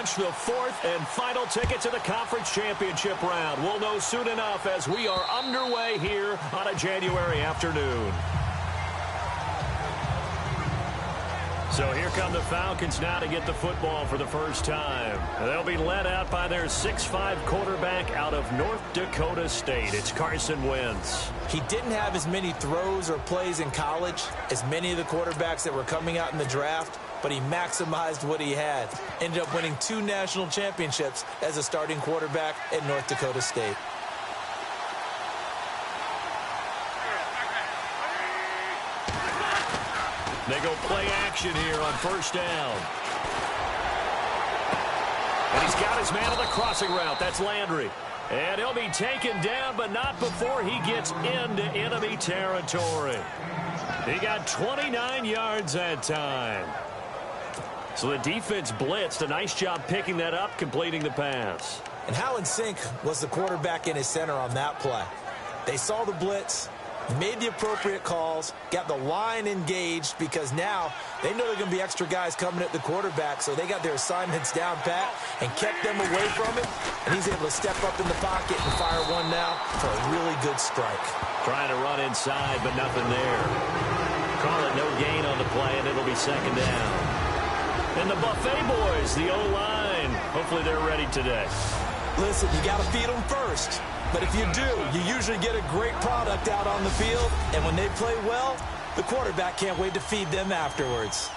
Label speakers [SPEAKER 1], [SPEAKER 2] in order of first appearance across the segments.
[SPEAKER 1] punch the fourth and final ticket to the conference championship round. We'll know soon enough as we are underway here on a January afternoon. So here come the Falcons now to get the football for the first time. They'll be led out by their 6'5" quarterback out of North Dakota State. It's Carson Wentz.
[SPEAKER 2] He didn't have as many throws or plays in college as many of the quarterbacks that were coming out in the draft, but he maximized what he had. Ended up winning 2 national championships as a starting quarterback at North Dakota State.
[SPEAKER 1] They go play action here on first down. And he's got his man on the crossing route. That's Landry. And he'll be taken down, but not before he gets into enemy territory. He got 29 yards that time. So the defense blitzed. A nice job picking that up, completing the pass.
[SPEAKER 2] And how in sync was the quarterback and his center on that play? They saw the blitz, made the appropriate calls, got the line engaged, because now they know there are going to be extra guys coming at the quarterback, so they got their assignments down pat and kept them away from it, and he's able to step up in the pocket and fire one now for a really good strike.
[SPEAKER 1] Trying to run inside, but nothing there. Call it no gain on the play, and it'll be second down. And the Buffet boys, the O-line, hopefully they're ready today.
[SPEAKER 2] Listen, you got to feed them first. But if you do, you usually get a great product out on the field. And when they play well, the quarterback can't wait to feed them afterwards.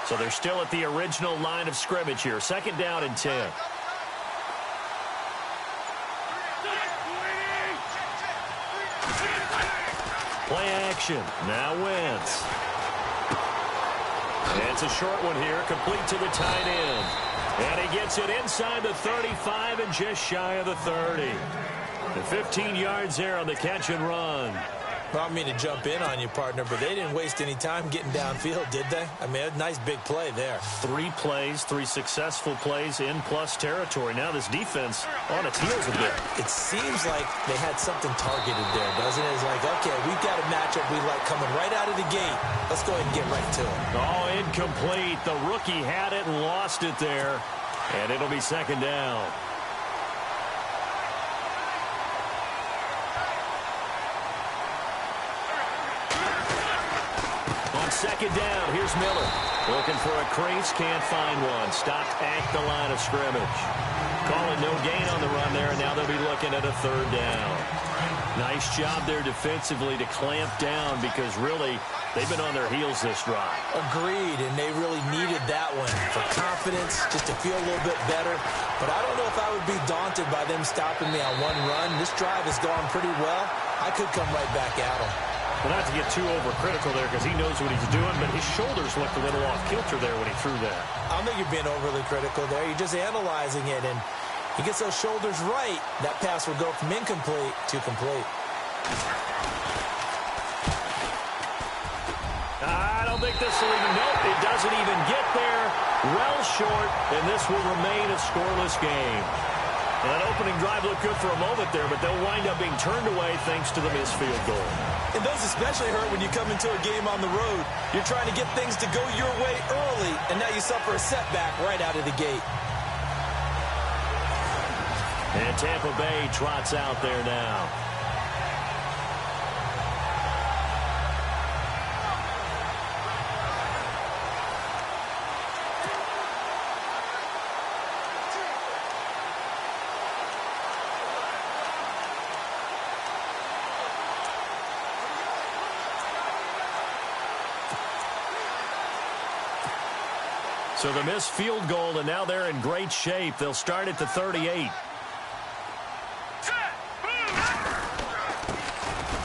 [SPEAKER 1] So they're still at the original line of scrimmage here. Second down and 10. Play action. Now Wentz. It's a short one here, complete to the tight end. And he gets it inside the 35 and just shy of the 30. The 15 yards there on the catch and run.
[SPEAKER 2] Well, I don't mean to jump in on you, partner, but they didn't waste any time getting downfield, did they? I mean, a nice big play there.
[SPEAKER 1] 3 plays, 3 successful plays in plus territory. Now this defense on its heels a bit.
[SPEAKER 2] It seems like they had something targeted there, doesn't it? It's like, okay, we've got a matchup we like coming right out of the gate. Let's go ahead and get right to it.
[SPEAKER 1] Oh, incomplete. The rookie had it and lost it there. And it'll be second down. Second down, here's Miller. Looking for a crease, can't find one. Stopped at the line of scrimmage. Calling no gain on the run there, and now they'll be looking at a third down. Nice job there defensively to clamp down, because really, they've been on their heels this drive.
[SPEAKER 2] Agreed, and they really needed that one for confidence, just to feel a little bit better. But I don't know if I would be daunted by them stopping me on one run. This drive has gone pretty well. I could come right back at them.
[SPEAKER 1] Well, not to get too overcritical there, because he knows what he's doing, but his shoulders looked a little off kilter there when he threw that.
[SPEAKER 2] I don't think you're being overly critical there. You're just analyzing it, and he gets those shoulders right. That pass will go from incomplete to complete.
[SPEAKER 1] I don't think this will even, nope, it doesn't even get there. Well short, and this will remain a scoreless game. Well, that opening drive looked good for a moment there, but they'll wind up being turned away thanks to the missed field goal.
[SPEAKER 2] And those especially hurt when you come into a game on the road. You're trying to get things to go your way early, and now you suffer a setback right out of the gate.
[SPEAKER 1] And Tampa Bay trots out there now. So the missed field goal, and now they're in great shape. They'll start at the 38.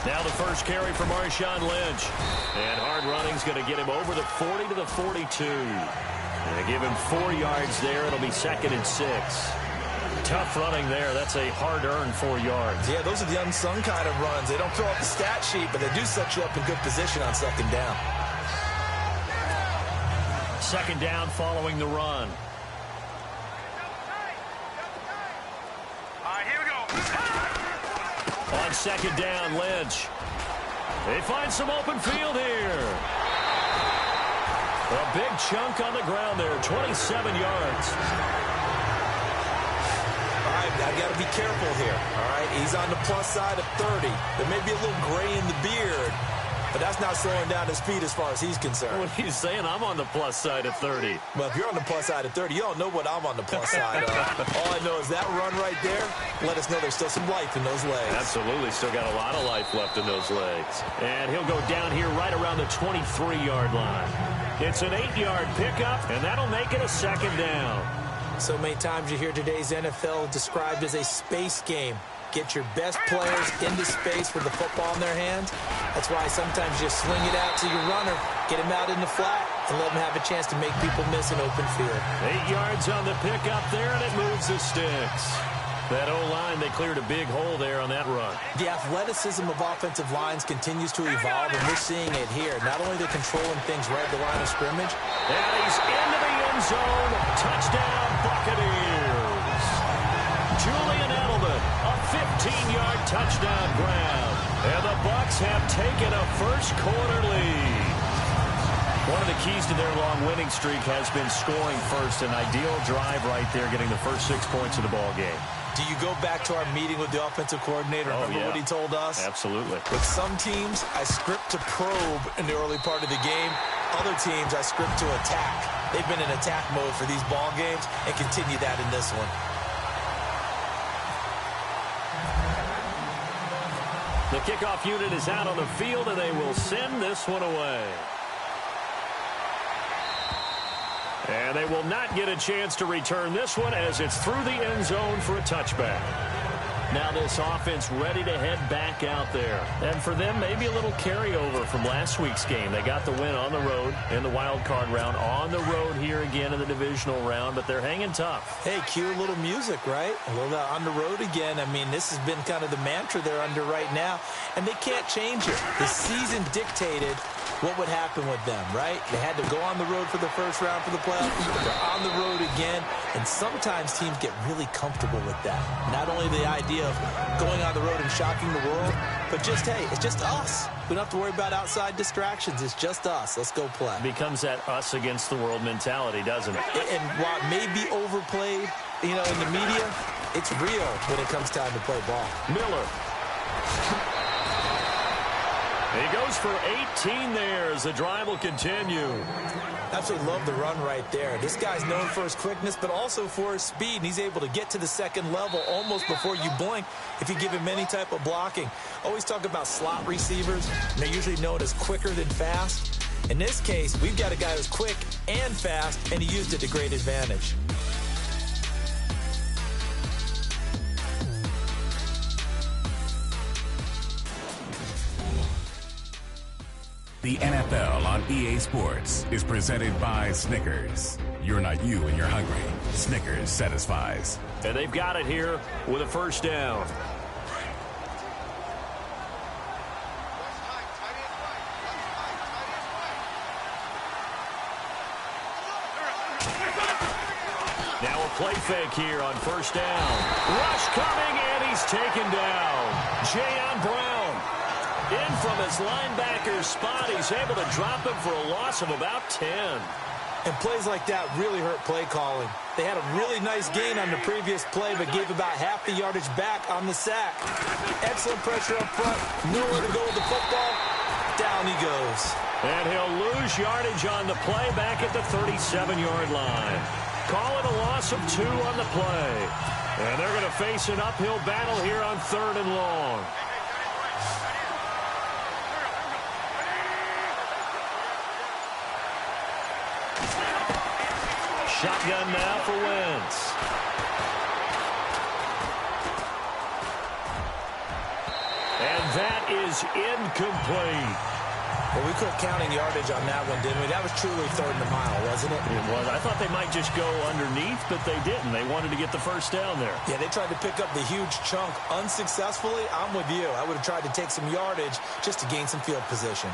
[SPEAKER 1] Now the first carry for Marshawn Lynch. And hard running's going to get him over the 40 to the 42. And they give him 4 yards there. It'll be second and 6. Tough running there. That's a hard-earned 4 yards.
[SPEAKER 2] Yeah, those are the unsung kind of runs. They don't fill up the stat sheet, but they do set you up in good position on second down.
[SPEAKER 1] Second down following the run.
[SPEAKER 3] All right, here we go.
[SPEAKER 1] On second down, Lynch. They find some open field here. A big chunk on the ground there, 27 yards.
[SPEAKER 2] All right, I got to be careful here. All right, he's on the plus side of 30. There may be a little gray in the beard, but that's not slowing down his speed as far as he's concerned.
[SPEAKER 1] What he's saying, I'm on the plus side of 30.
[SPEAKER 2] Well, if you're on the plus side of 30, you don't know what I'm on the plus side of. All I know is that run right there let us know there's still some life in those legs.
[SPEAKER 1] Absolutely, still got a lot of life left in those legs. And he'll go down here right around the 23-yard line. It's an 8-yard pickup, and that'll make it a second down.
[SPEAKER 2] So many times you hear today's NFL described as a space game. Get your best players into space with the football in their hands. That's why sometimes you swing it out to your runner, get him out in the flat, and let him have a chance to make people miss an open field.
[SPEAKER 1] 8 yards on the pickup there, and it moves the sticks. That O-line, they cleared a big hole there on that run.
[SPEAKER 2] The athleticism of offensive lines continues to evolve, and we're seeing it here. Not only they're controlling things right at the line of scrimmage.
[SPEAKER 1] And he's into the end zone. Touchdown, Buccaneers. Julian Edelman, a 15-yard touchdown grab. And the Bucs have taken a first-quarter lead. One of the keys to their long winning streak has been scoring first. An ideal drive right there, getting the first 6 points of the ball game.
[SPEAKER 2] Do you go back to our meeting with the offensive coordinator? Remember what he told us?
[SPEAKER 1] Absolutely.
[SPEAKER 2] With some teams, I script to probe in the early part of the game. Other teams, I script to attack. They've been in attack mode for these ball games and continue that in this one.
[SPEAKER 1] The kickoff unit is out on the field, and they will send this one away. And they will not get a chance to return this one as it's through the end zone for a touchback. Now this offense ready to head back out there. And for them, maybe a little carryover from last week's game. They got the win on the road in the wild card round, on the road here again in the divisional round, but they're hanging tough.
[SPEAKER 2] Hey, cue a little music, right? A little on the road again. I mean, this has been kind of the mantra they're under right now, and they can't change it. The season dictated what would happen with them, right? They had to go on the road for the first round for the playoffs. They're on the road again, and sometimes teams get really comfortable with that. Not only the idea of going on the road and shocking the world, but just, hey, it's just us. We don't have to worry about outside distractions. It's just us. Let's go play.
[SPEAKER 1] Becomes that us against the world mentality, doesn't it?
[SPEAKER 2] And while it may be overplayed, you know, in the media, it's real when it comes time to play ball.
[SPEAKER 1] Miller. He goes for 18 there as the drive will continue.
[SPEAKER 2] Absolutely love the run right there. This guy's known for his quickness, but also for his speed. And he's able to get to the second level almost before you blink if you give him any type of blocking. Always talk about slot receivers. And they're usually known as quicker than fast. In this case, we've got a guy who's quick and fast, and he used it to great advantage.
[SPEAKER 3] The NFL on EA Sports is presented by Snickers. You're not you when you're hungry. Snickers satisfies.
[SPEAKER 1] And they've got it here with a first down. Now a play fake here on first down. Rush coming, and he's taken down. Jayon Brown. In from his linebacker spot, he's able to drop him for a loss of about 10.
[SPEAKER 2] And plays like that really hurt play calling. They had a really nice gain on the previous play, but gave about half the yardage back on the sack. Excellent pressure up front. Nowhere to go with the football. Down he goes.
[SPEAKER 1] And he'll lose yardage on the play back at the 37-yard line. Call it a loss of 2 on the play. And they're going to face an uphill battle here on 3rd and long. Shotgun now for Wentz. And that is incomplete.
[SPEAKER 2] Well, we quit counting yardage on that one, didn't we? That was truly 3rd and a mile, wasn't it?
[SPEAKER 1] It was. I thought they might just go underneath, but they didn't. They wanted to get the first down there.
[SPEAKER 2] Yeah, they tried to pick up the huge chunk unsuccessfully. I'm with you. I would have tried to take some yardage just to gain some field position.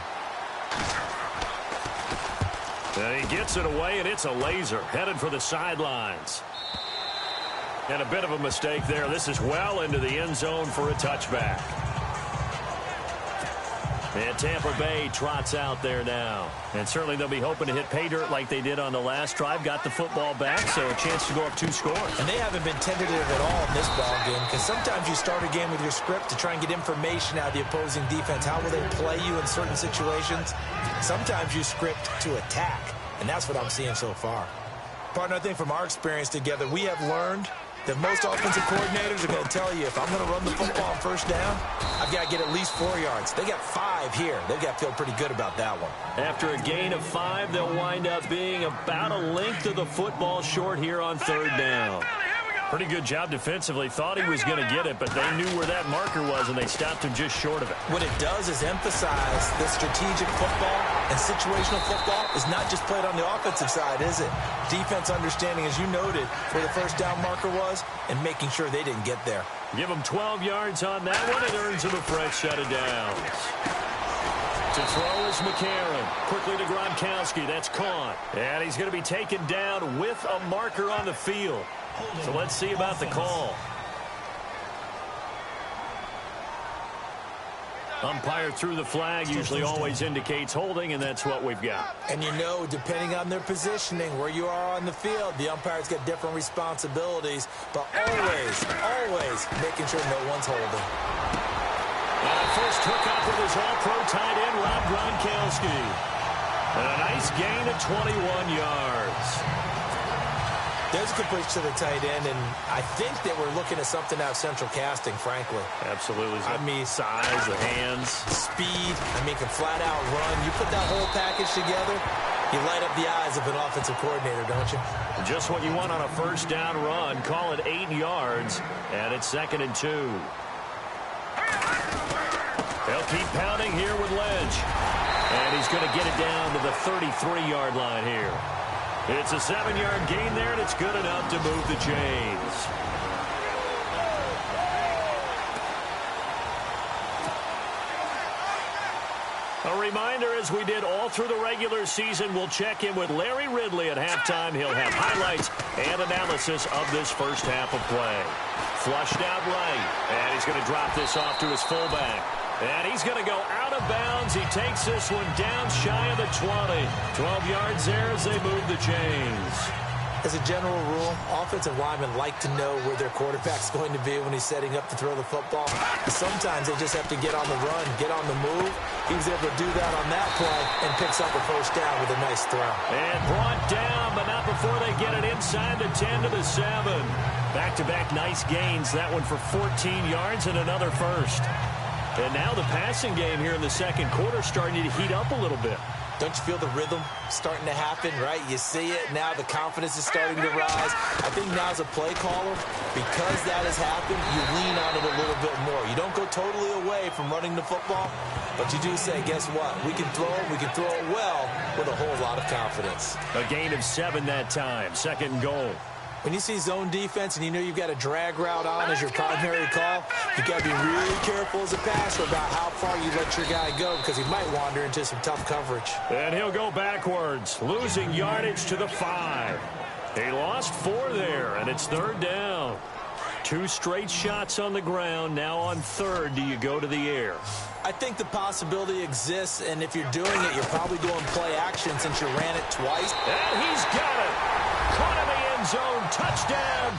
[SPEAKER 1] And he gets it away, and it's a laser headed for the sidelines. And a bit of a mistake there. This is well into the end zone for a touchback. And Tampa Bay trots out there now. And certainly they'll be hoping to hit pay dirt like they did on the last drive. Got the football back, so a chance to go up 2 scores.
[SPEAKER 2] And they haven't been tentative at all in this ball game, because sometimes you start a game with your script to try and get information out of the opposing defense. How will they play you in certain situations? Sometimes you script to attack, and that's what I'm seeing so far. Partner, I think from our experience together, we have learned that most offensive coordinators are going to tell you, if I'm going to run the football on first down, I've got to get at least 4 yards. They got 5 here. They've got to feel pretty good about that one.
[SPEAKER 1] After a gain of 5, they'll wind up being about a length of the football short here on third down. Pretty good job defensively. Thought he was going to get it, but they knew where that marker was, and they stopped him just short of it.
[SPEAKER 2] What it does is emphasize that strategic football and situational football is not just played on the offensive side, is it? Defense understanding, as you noted, where the first down marker was and making sure they didn't get there.
[SPEAKER 1] Give him 12 yards on that one. It earns him a fresh set of downs. To throw is McCarron. Quickly to Gronkowski. That's caught. And he's going to be taken down with a marker on the field. So let's see about the call. Umpire threw the flag, usually always indicates holding, and that's what we've got.
[SPEAKER 2] And you know, depending on their positioning, where you are on the field, the umpire's got different responsibilities, but always making sure no one's holding.
[SPEAKER 1] First hook up with his all-pro tight end, Rob Gronkowski. And a nice gain of 21 yards.
[SPEAKER 2] There's a good push to the tight end, and I think that we're looking at something out of central casting, frankly.
[SPEAKER 1] Absolutely.
[SPEAKER 2] I mean,
[SPEAKER 1] size, the hands.
[SPEAKER 2] Speed. I mean, can flat out run. You put that whole package together, you light up the eyes of an offensive coordinator, don't you?
[SPEAKER 1] Just what you want on a first down run. Call it 8 yards, and it's 2nd and 2. They'll keep pounding here with Lynch. And he's going to get it down to the 33-yard line here. It's a 7-yard gain there, and it's good enough to move the chains. A reminder, as we did all through the regular season, we'll check in with Larry Ridley at halftime. He'll have highlights and analysis of this first half of play. Flushed out right, and he's going to drop this off to his fullback. And he's going to go out of bounds. He takes this one down shy of the 20. 12 yards there as they move the chains.
[SPEAKER 2] As a general rule, offensive linemen like to know where their quarterback's going to be when he's setting up to throw the football. But sometimes they just have to get on the run, get on the move. He was able to do that on that play and picks up a first down with a nice throw.
[SPEAKER 1] And brought down, but not before they get it inside the 10 to the 7. Back-to-back nice gains. That one for 14 yards and another first. And now the passing game here in the second quarter starting to heat up a little bit.
[SPEAKER 2] Don't you feel the rhythm starting to happen, right? You see it. Now the confidence is starting to rise. I think now as a play caller, because that has happened, you lean on it a little bit more. You don't go totally away from running the football, but you do say, guess what? We can throw it. We can throw it well with a whole lot of confidence.
[SPEAKER 1] A gain of 7 that time. 2nd and goal.
[SPEAKER 2] When you see zone defense and you know you've got a drag route on as your primary call, you've got to be really careful as a passer about how far you let your guy go, because he might wander into some tough coverage.
[SPEAKER 1] And he'll go backwards, losing yardage to the 5. He lost 4 there, and it's 3rd down. 2 straight shots on the ground. Now on 3rd, do you go to the air?
[SPEAKER 2] I think the possibility exists, and if you're doing it, you're probably going play action since you ran it twice.
[SPEAKER 1] And he's got it. Caught in the end zone. Touchdown.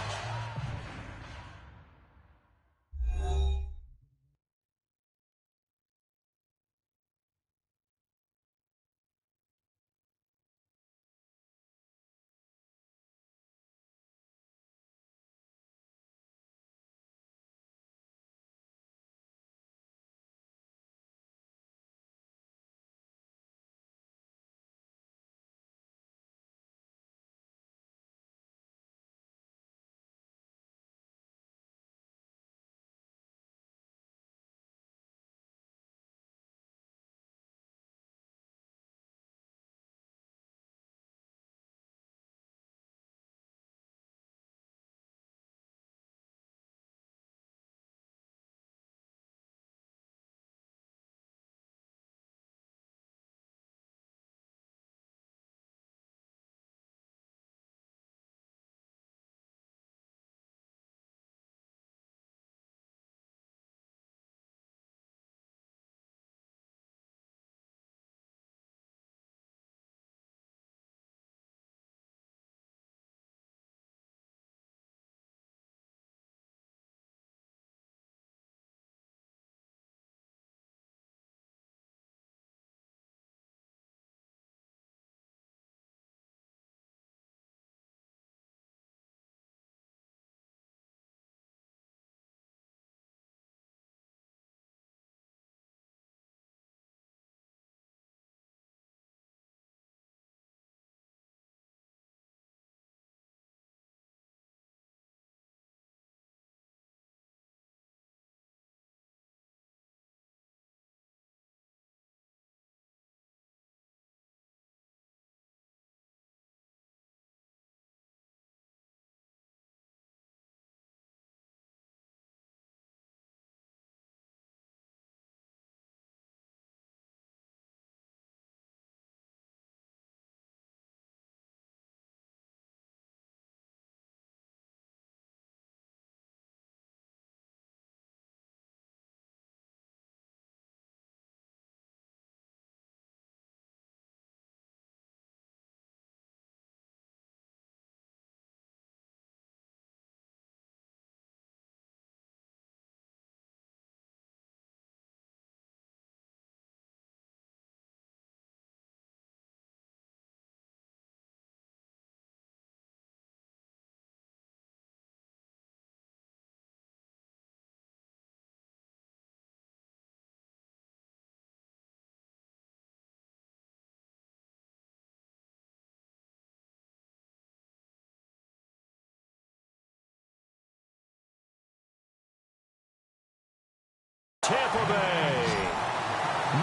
[SPEAKER 1] Tampa Bay.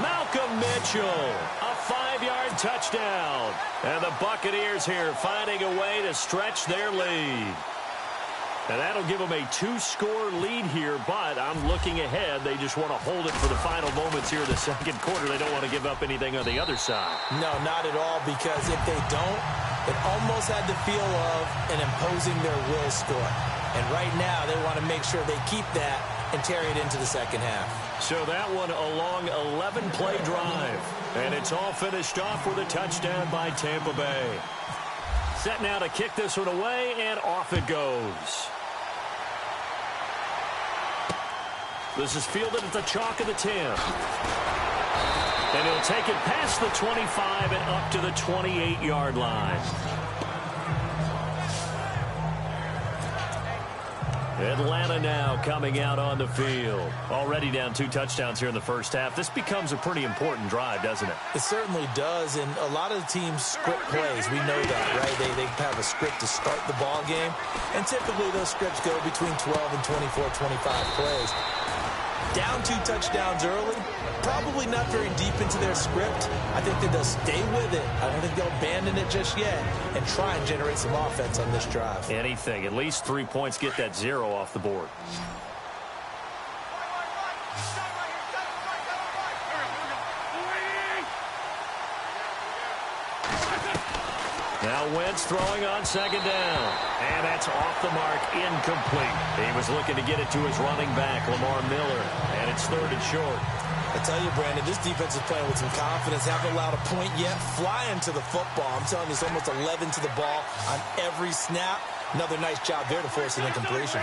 [SPEAKER 1] Malcolm Mitchell, a 5-yard touchdown. And the Buccaneers here finding a way to stretch their lead. And that'll give them a 2-score lead here, but I'm looking ahead. They just want to hold it for the final moments here in the second quarter. They don't want to give up anything on the other side.
[SPEAKER 2] No, not at all, because if they don't, it almost had the feel of an imposing their will score. And right now, they want to make sure they keep that and carry it into the second half.
[SPEAKER 1] So that one a long 11-play drive. And it's all finished off with a touchdown by Tampa Bay. Set now to kick this one away, and off it goes. This is fielded at the chalk of the 10. And he'll take it past the 25 and up to the 28-yard line. Atlanta now coming out on the field. Already down 2 touchdowns here in the first half. This becomes a pretty important drive, doesn't it?
[SPEAKER 2] It certainly does, and a lot of the teams script plays. We know that, right? They have a script to start the ball game, and typically those scripts go between 12 and 24, 25 plays. Down 2 touchdowns early, probably not very deep into their script. I think that they'll stay with it. I don't think they'll abandon it just yet and try and generate some offense on this drive.
[SPEAKER 1] Anything. At least 3 points, get that 0 off the board. Now Wentz throwing on second down. And that's off the mark, incomplete. He was looking to get it to his running back, Lamar Miller. And it's 3rd and short.
[SPEAKER 2] I tell you, Brandon, this defense is playing with some confidence. Haven't allowed a point yet. Flying to the football. I'm telling you, it's almost 11 to the ball on every snap. Another nice job there to force an incompletion.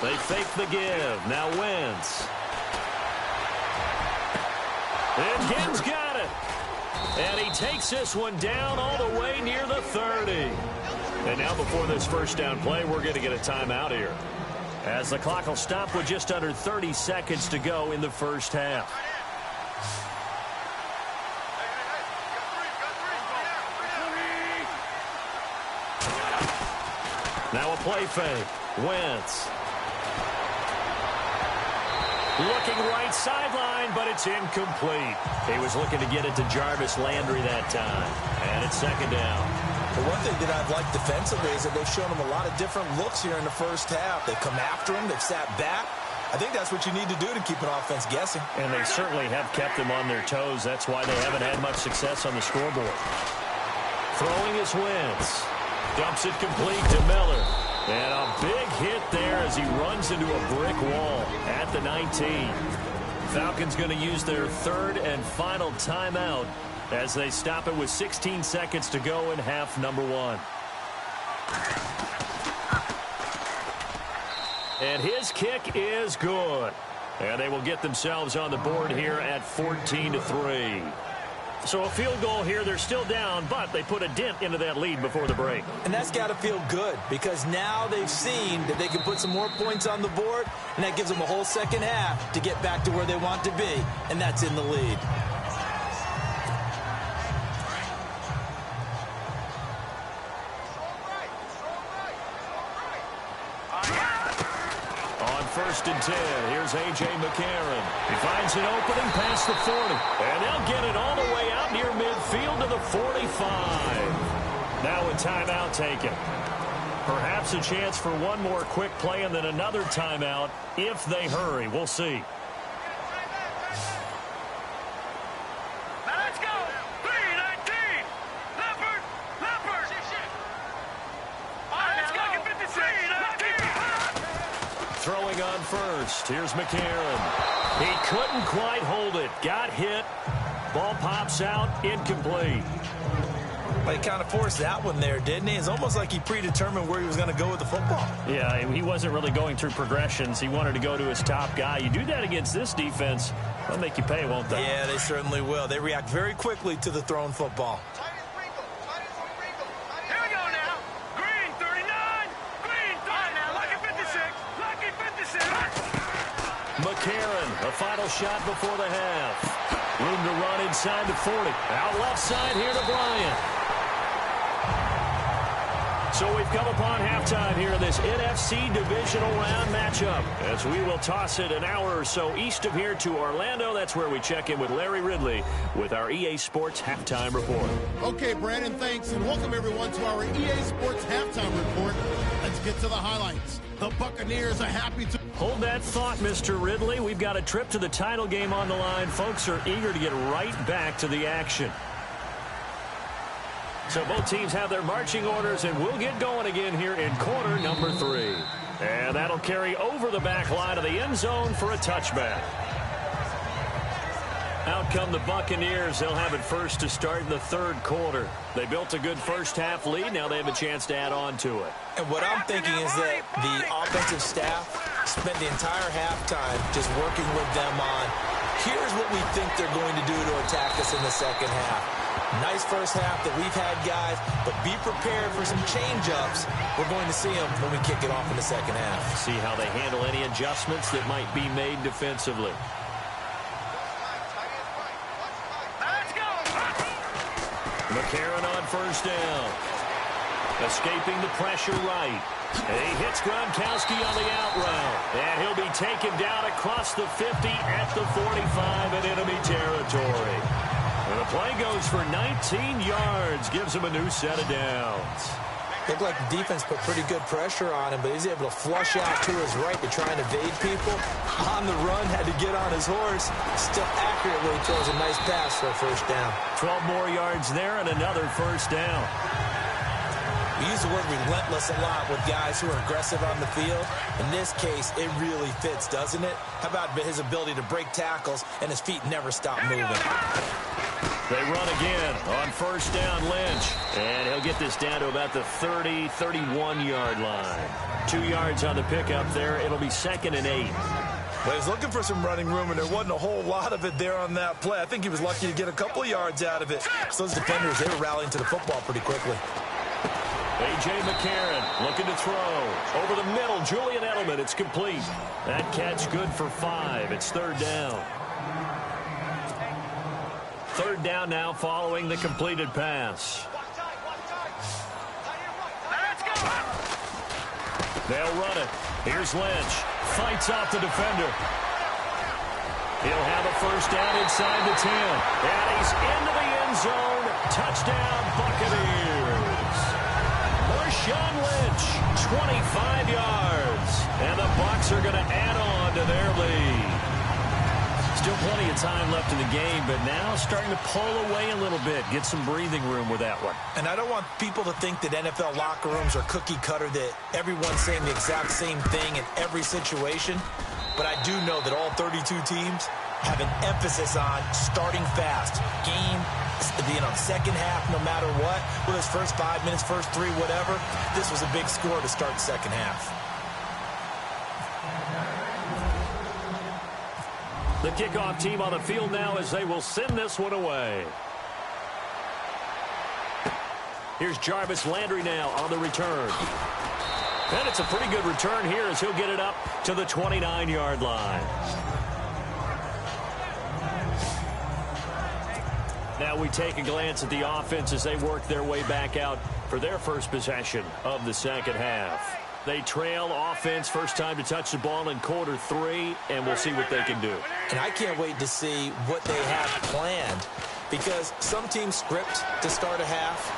[SPEAKER 1] They fake the give. Now Wentz. And Gibbs got it. And he takes this one down all the way near the 30. And now before this first down play, we're going to get a timeout here, as the clock will stop with just under 30 seconds to go in the first half. Now a play fake. Wentz. Looking right sideline, but it's incomplete. He was looking to get it to Jarvis Landry that time. And it's second down.
[SPEAKER 2] The one thing that I've liked defensively is that they've shown him a lot of different looks here in the first half. They've come after him. They've sat back. I think that's what you need to do to keep an offense guessing.
[SPEAKER 1] And they certainly have kept them on their toes. That's why they haven't had much success on the scoreboard. Throwing his Wentz. Dumps it complete to Miller. And a big hit there as he runs into a brick wall at the 19. Falcons going to use their 3rd and final timeout as they stop it with 16 seconds to go in half number 1. And his kick is good. And they will get themselves on the board here at 14-3. So a field goal here. They're still down, but they put a dent into that lead before the break.
[SPEAKER 2] And that's got to feel good, because now they've seen that they can put some more points on the board, and that gives them a whole second half to get back to where they want to be, and that's in the lead.
[SPEAKER 1] First and 10. Here's A.J. McCarron. He finds an opening past the 40. And they'll get it all the way out near midfield to the 45. Now a timeout taken. Perhaps a chance for one more quick play and then another timeout if they hurry. We'll see. Throwing on first. Here's McCarron. He couldn't quite hold it. Got hit. Ball pops out. Incomplete.
[SPEAKER 2] Well, he kind of forced that one there, didn't he? It's almost like he predetermined where he was going to go with the football.
[SPEAKER 1] Yeah, he wasn't really going through progressions. He wanted to go to his top guy. You do that against this defense, they'll make you pay, won't they?
[SPEAKER 2] Yeah, they certainly will. They react very quickly to the thrown football.
[SPEAKER 1] McCarron, a final shot before the half. Room to run inside the 40. Out left side here to Bryant. So we've come upon halftime here in this NFC Divisional Round matchup as we will toss it an hour or so east of here to Orlando. That's where we check in with Larry Ridley with our EA Sports Halftime Report.
[SPEAKER 4] Okay, Brandon, thanks, and welcome everyone to our EA Sports Halftime Report. Let's get to the highlights. The Buccaneers are happy to...
[SPEAKER 1] Hold that thought, Mr. Ridley. We've got a trip to the title game on the line. Folks are eager to get right back to the action. So both teams have their marching orders, and we'll get going again here in quarter number 3. And that'll carry over the back line of the end zone for a touchback. Out come the Buccaneers. They'll have it first to start in the third quarter. They built a good first-half lead. Now they have a chance to add on to it.
[SPEAKER 2] And what I'm thinking is that the offensive staff spent the entire halftime just working with them on, here's what we think they're going to do to attack us in the second half. Nice first half that we've had, guys, but be prepared for some change-ups. We're going to see them when we kick it off in the second half.
[SPEAKER 1] See how they handle any adjustments that might be made defensively. McCarron on first down. Escaping the pressure right. He hits Gronkowski on the out route. And he'll be taken down across the 50 at the 45 in enemy territory. And the play goes for 19 yards. Gives him a new set of downs.
[SPEAKER 2] Looked like the defense put pretty good pressure on him, but he's able to flush out to his right to try and evade people. On the run, had to get on his horse. Still accurately throws a nice pass for a first down.
[SPEAKER 1] 12 more yards there and another first down.
[SPEAKER 2] We use the word relentless a lot with guys who are aggressive on the field. In this case, it really fits, doesn't it? How about his ability to break tackles and his feet never stop moving?
[SPEAKER 1] They run again on first down, Lynch. And he'll get this down to about the 30, 31-yard line. 2 yards on the pickup there. It'll be 2nd and 8.
[SPEAKER 2] Well, he was looking for some running room, and there wasn't a whole lot of it there on that play. I think he was lucky to get a couple of yards out of it. So those defenders, they were rallying to the football pretty quickly.
[SPEAKER 1] A.J. McCarron looking to throw. Over the middle, Julian Edelman. It's complete. That catch good for 5. It's 3rd down. 3rd down now following the completed pass. They'll run it. Here's Lynch. Fights off the defender. He'll have a first down inside the 10. And he's into the end zone. Touchdown, Buccaneers. Marshawn Lynch, 25 yards. And the Bucs are going to add on to their lead. Still plenty of time left in the game, but now starting to pull away a little bit. Get some breathing room with that one.
[SPEAKER 2] And I don't want people to think that NFL locker rooms are cookie cutter, that everyone's saying the exact same thing in every situation. But I do know that all 32 teams have an emphasis on starting fast. Game, second half, no matter what. Whether it's first 5 minutes, first 3, whatever. This was a big score to start the second half.
[SPEAKER 1] The kickoff team on the field now as they will send this one away. Here's Jarvis Landry now on the return. And it's a pretty good return here as he'll get it up to the 29-yard line. Now we take a glance at the offense as they work their way back out for their first possession of the second half. They trail offense, first time to touch the ball in quarter 3, and we'll see what they can do.
[SPEAKER 2] And I can't wait to see what they have planned, because some teams script to start a half.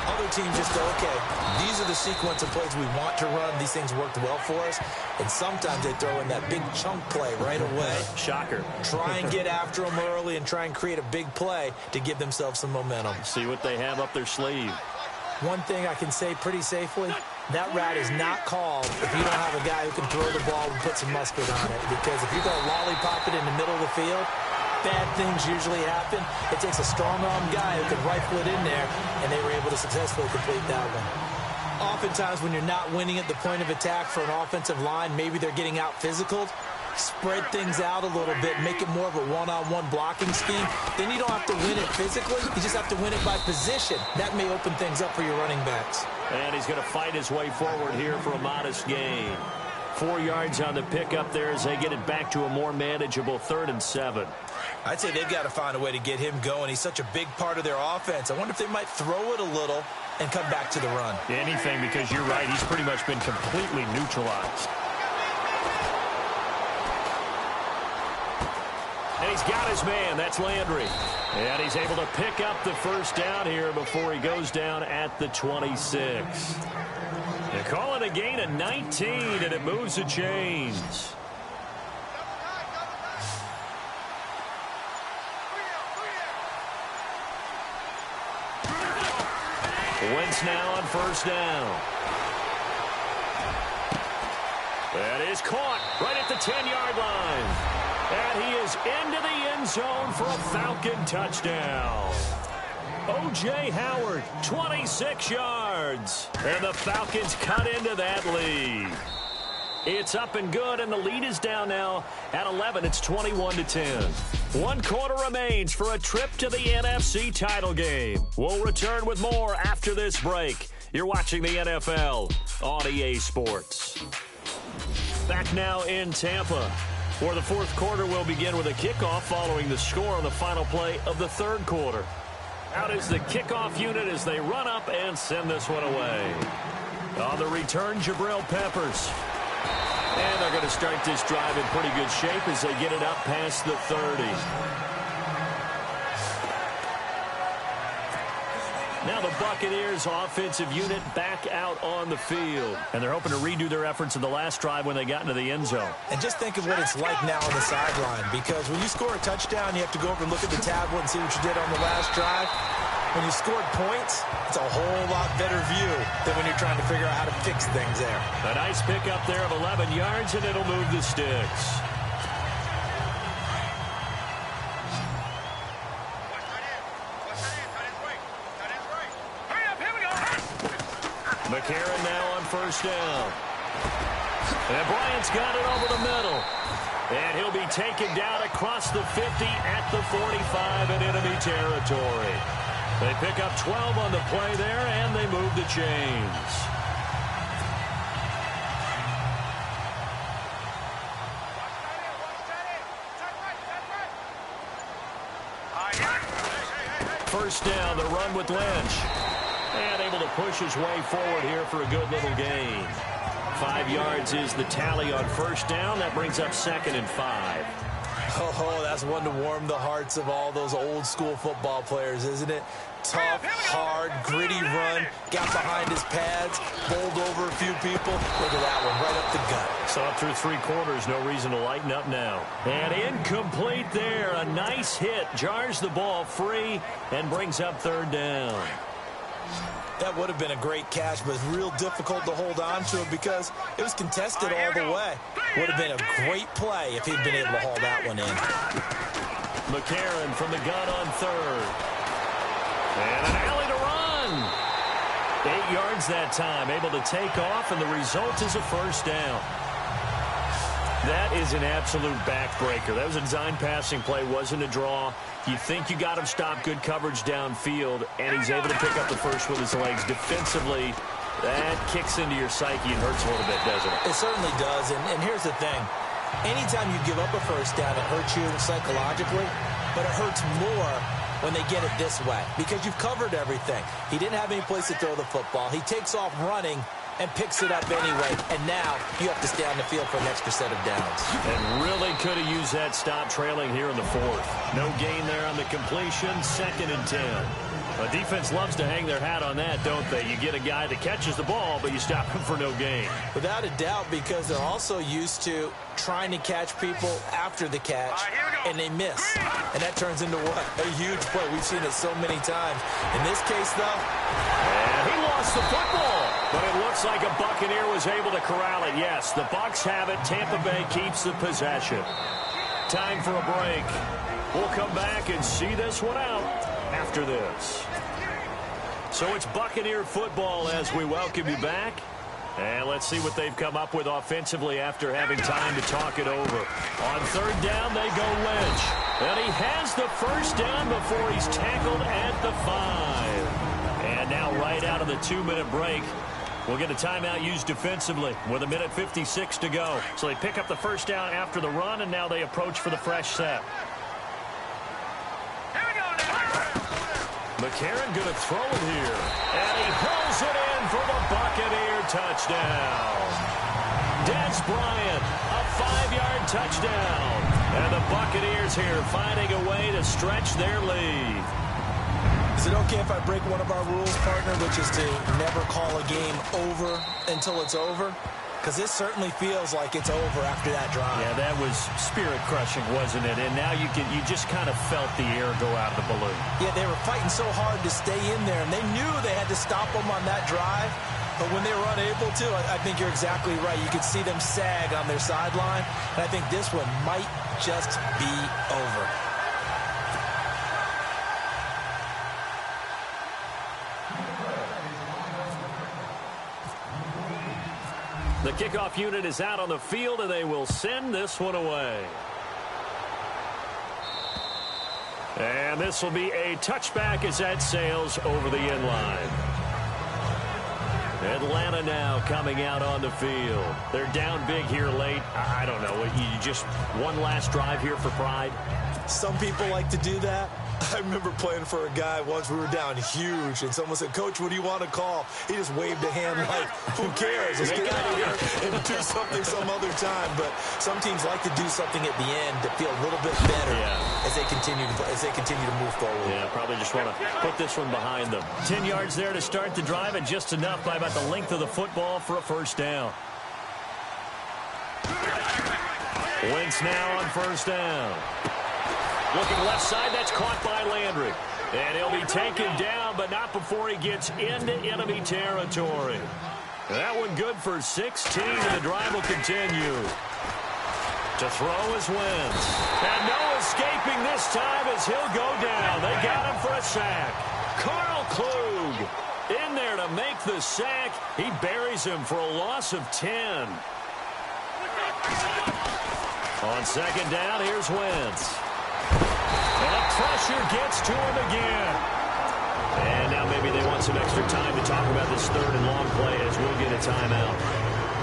[SPEAKER 2] Other teams just go, okay, these are the sequence of plays we want to run. These things worked well for us. And sometimes they throw in that big chunk play right away.
[SPEAKER 1] Shocker.
[SPEAKER 2] Try and get after them early and try and create a big play to give themselves some momentum.
[SPEAKER 1] See what they have up their sleeve.
[SPEAKER 2] One thing I can say pretty safely, that route is not called if you don't have a guy who can throw the ball and put some mustard on it. Because if you're going to lollipop it in the middle of the field, bad things usually happen. It takes a strong-arm guy who can rifle it in there, and they were able to successfully complete that one. Oftentimes when you're not winning at the point of attack for an offensive line, maybe they're getting out-physicaled. Spread things out a little bit, make it more of a one-on-one blocking scheme. Then you don't have to win it physically. You just have to win it by position. That may open things up for your running backs.
[SPEAKER 1] And he's going to fight his way forward here for a modest gain. 4 yards on the pickup there as they get it back to a more manageable 3rd and 7.
[SPEAKER 2] I'd say they've got to find a way to get him going. He's such a big part of their offense. I wonder if they might throw it a little and come back to the run.
[SPEAKER 1] Anything, because you're right. He's pretty much been completely neutralized. And he's got his man. That's Landry. And he's able to pick up the first down here before he goes down at the 26. They call it a gain of 19, and it moves the chains. Wentz now on first down. That is caught right at the 10-yard line. And he is into the end zone for a Falcon touchdown. O.J. Howard, 26 yards. And the Falcons cut into that lead. It's up and good, and the lead is down now at 11. It's 21-10. 1 quarter remains for a trip to the NFC title game. We'll return with more after this break. You're watching the NFL on EA Sports. Back now in Tampa, where the fourth quarter will begin with a kickoff following the score on the final play of the third quarter. Out is the kickoff unit as they run up and send this one away. On the return, Jabril Peppers. And they're going to start this drive in pretty good shape as they get it up past the 30. Now the Buccaneers offensive unit back out on the field. And they're hoping to redo their efforts in the last drive when they got into the end zone.
[SPEAKER 2] And just think of what it's like now on the sideline, because when you score a touchdown, you have to go over and look at the tablet and see what you did on the last drive. When you scored points, it's a whole lot better view than when you're trying to figure out how to fix things there.
[SPEAKER 1] A nice pickup there of 11 yards, and it'll move the sticks. McCarron now on first down. And Bryant's got it over the middle. And he'll be taken down across the 50 at the 45 in enemy territory. They pick up 12 on the play there, and they move the chains. First down, the run with Lynch. And able to push his way forward here for a good little gain. 5 yards is the tally on first down. That brings up 2nd and 5.
[SPEAKER 2] Oh, that's one to warm the hearts of all those old school football players, isn't it? Tough, hard, gritty run. Got behind his pads, bowled over a few people. Look at that one, right up the gut.
[SPEAKER 1] So up through 3 quarters, no reason to lighten up now. And incomplete there. A nice hit. Jars the ball free and brings up 3rd down.
[SPEAKER 2] That would have been a great catch, but it's real difficult to hold on to it because it was contested all the way. Would have been a great play if he'd been able to haul that one in.
[SPEAKER 1] McCarron from the gun on 3rd. And an alley to run. 8 yards that time, able to take off, and the result is a first down. That is an absolute backbreaker. That was a design passing play, wasn't a draw. You think you got him stopped, good coverage downfield, and he's able to pick up the first with his legs. Defensively, that kicks into your psyche and hurts a little bit, doesn't it?
[SPEAKER 2] It certainly does, and here's the thing. Anytime you give up a first down, it hurts you psychologically, but it hurts more when they get it this way because you've covered everything. He didn't have any place to throw the football. He takes off running and picks it up anyway, and now you have to stay on the field for an extra set of downs.
[SPEAKER 1] And really could have used that stop trailing here in the 4th. No gain there on the completion, 2nd and 10. A defense loves to hang their hat on that, don't they? You get a guy that catches the ball, but you stop him for no gain.
[SPEAKER 2] Without a doubt, because they're also used to trying to catch people after the catch, and they miss. And that turns into what? A huge play. We've seen it so many times. In this case, though,
[SPEAKER 1] and he lost the football. But it looks like a Buccaneer was able to corral it. Yes, the Bucs have it. Tampa Bay keeps the possession. Time for a break. We'll come back and see this one out after this. So it's Buccaneer football as we welcome you back. And let's see what they've come up with offensively after having time to talk it over. On 3rd down, they go Lynch. And he has the first down before he's tackled at the 5. And now right out of the 2-minute break, we'll get a timeout used defensively with 1:56 to go. So they pick up the first down after the run, and now they approach for the fresh set. McCarron going to throw it here. And he pulls it in for the Buccaneer touchdown. Des Bryant, a 5-yard touchdown. And the Buccaneers here finding a way to stretch their lead.
[SPEAKER 2] Is it okay if I break one of our rules, partner, which is to never call a game over until it's over? Because this certainly feels like it's over after that drive.
[SPEAKER 1] Yeah, that was spirit-crushing, wasn't it? And now you just kind of felt the air go out of the balloon.
[SPEAKER 2] Yeah, they were fighting so hard to stay in there, and they knew they had to stop them on that drive. But when they were unable to, I think you're exactly right. You could see them sag on their sideline, and I think this one might just be over.
[SPEAKER 1] The kickoff unit is out on the field, and they will send this one away. And this will be a touchback as that sails over the end line. Atlanta now coming out on the field. They're down big here late. I don't know. You just one last drive here for pride?
[SPEAKER 2] Some people like to do that. I remember playing for a guy once. We were down huge, and someone said, "Coach, what do you want to call?" He just waved a hand like, "Who cares? Let's get out of here and do something some other time." But some teams like to do something at the end to feel a little bit better as they continue to move forward.
[SPEAKER 1] Yeah, probably just want to put this one behind them. 10 yards there to start the drive, and just enough by about the length of the football for a first down. Wentz now on first down. Looking left side, that's caught by Landry. And he'll be taken down, but not before he gets into enemy territory. That one good for 16, and the drive will continue. To throw is Wentz. And no escaping this time as he'll go down. They got him for a sack. Carl Klug in there to make the sack. He buries him for a loss of 10. On second down, here's Wentz. And pressure gets to him again. And now maybe they want some extra time to talk about this third and long play as we'll get a timeout.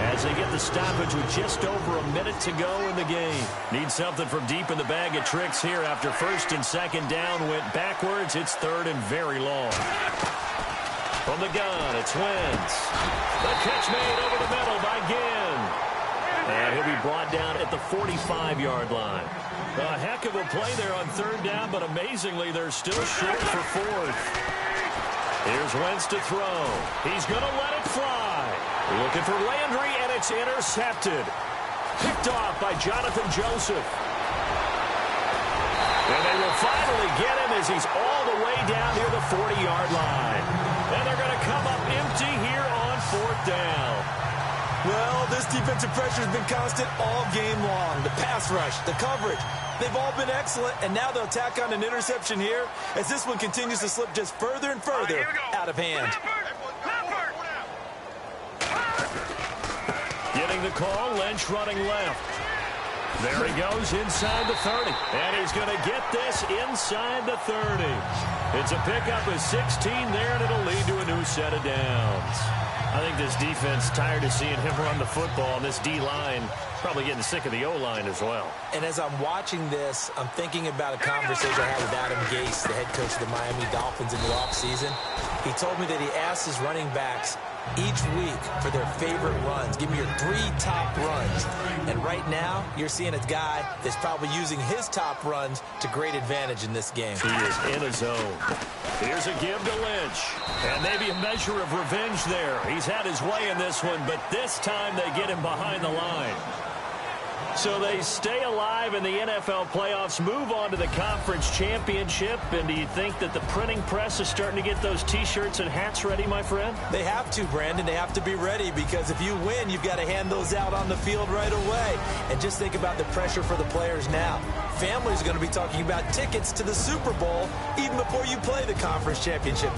[SPEAKER 1] As they get the stoppage with just over a minute to go in the game. Need something from deep in the bag of tricks here after first and second down went backwards. It's third and very long. From the gun, it's Wentz. The catch made over the middle by Ginn. And he'll be brought down at the 45-yard line. A heck of a play there on third down, but amazingly, they're still short for fourth. Here's Wentz to throw. He's going to let it fly. Looking for Landry, and it's intercepted. Picked off by Jonathan Joseph. And they will finally get him as he's all the way down near the 40-yard line. And they're going to come up empty here on fourth down.
[SPEAKER 2] Well, this defensive pressure has been constant all game long. The pass rush, the coverage, they've all been excellent, and now they'll tack on an interception here as this one continues to slip just further and further out of hand.
[SPEAKER 1] Getting the call, Lynch running left. There he goes inside the 30, and he's going to get this inside the 30. It's a pickup of 16 there, and it'll lead to a new set of downs. I think this defense tired of seeing him run the football, and this D-line probably getting sick of the O-line as well.
[SPEAKER 2] And as I'm watching this, I'm thinking about a conversation I had with Adam Gase, the head coach of the Miami Dolphins in the offseason. He told me that he asked his running backs each week for their favorite runs. Give me your 3 top runs. And right now, you're seeing a guy that's probably using his top runs to great advantage in this game.
[SPEAKER 1] He is in his zone. Here's a give to Lynch. And maybe a measure of revenge there. He's had his way in this one, but this time they get him behind the line. So they stay alive in the NFL playoffs, move on to the conference championship. And do you think that the printing press is starting to get those T-shirts and hats ready, my friend?
[SPEAKER 2] They have to, Brandon. They have to be ready because if you win, you've got to hand those out on the field right away. And just think about the pressure for the players now. Families are going to be talking about tickets to the Super Bowl even before you play the conference championship.